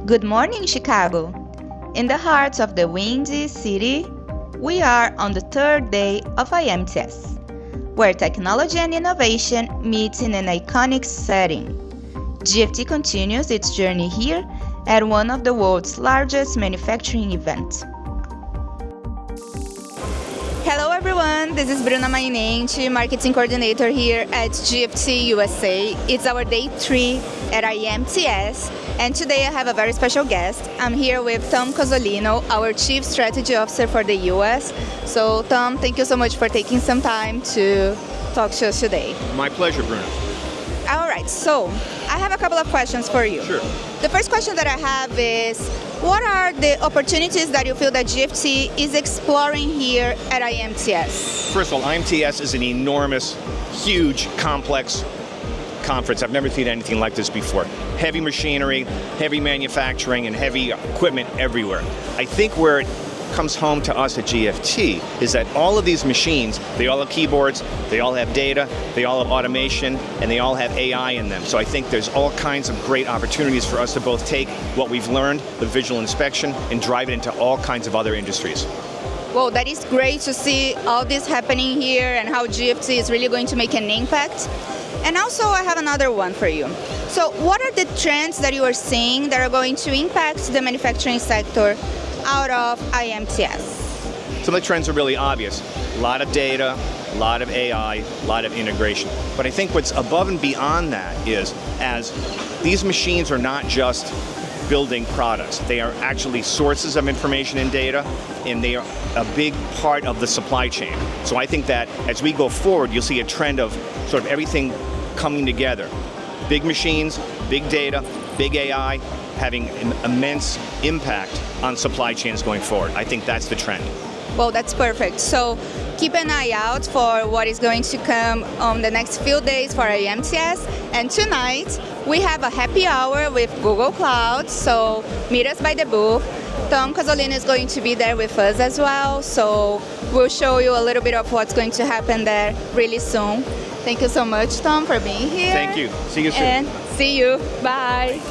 Good morning, Chicago! In the heart of the windy city, we are on the third day of IMTS, where technology and innovation meet in an iconic setting. GFT continues its journey here at one of the world's largest manufacturing events. Hello everyone, this is Bruna Mainente, Marketing Coordinator here at GFT USA. It's our day 3 at IMTS, and today I have a very special guest. I'm here with Tom Cozzolino, our Chief Strategy Officer for the US. So Tom, thank you so much for taking some time to talk to us today. My pleasure, Bruna. Alright, so I have a couple of questions for you. Sure. The first question that I have is, what are the opportunities that you feel that GFT is exploring here at IMTS? First of all, IMTS is an enormous, huge, complex conference. I've never seen anything like this before. Heavy machinery, heavy manufacturing, and heavy equipment everywhere. I think where it comes home to us at GFT is that all of these machines, they all have keyboards, they all have data, they all have automation, and they all have AI in them. So I think there's all kinds of great opportunities for us to both take what we've learned, the visual inspection, and drive it into all kinds of other industries. Well, that is great to see all this happening here and how GFT is really going to make an impact. And also, I have another one for you. So what are the trends that you are seeing that are going to impact the manufacturing sector out of IMTS? Some of the trends are really obvious. A lot of data, a lot of AI, a lot of integration. But I think what's above and beyond that is, as these machines are not just building products, they are actually sources of information and data, and they are a big part of the supply chain. So I think that as we go forward, you'll see a trend of sort of everything coming together. Big machines, big data, big AI, having an immense impact on supply chains going forward. I think that's the trend. Well, that's perfect. So keep an eye out for what is going to come on the next few days for IMTS. And tonight, we have a happy hour with Google Cloud, so meet us by the booth. Tom Cozzolino is going to be there with us as well, so we'll show you a little bit of what's going to happen there really soon. Thank you so much, Tom, for being here. Thank you. See you soon. And see you. Bye.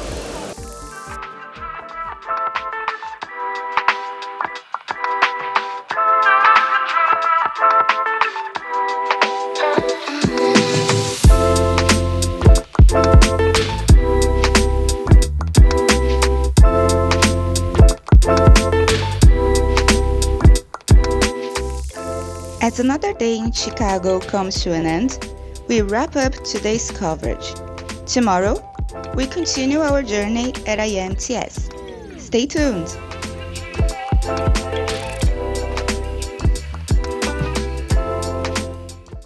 As another day in Chicago comes to an end, we wrap up today's coverage. Tomorrow, we continue our journey at IMTS. Stay tuned!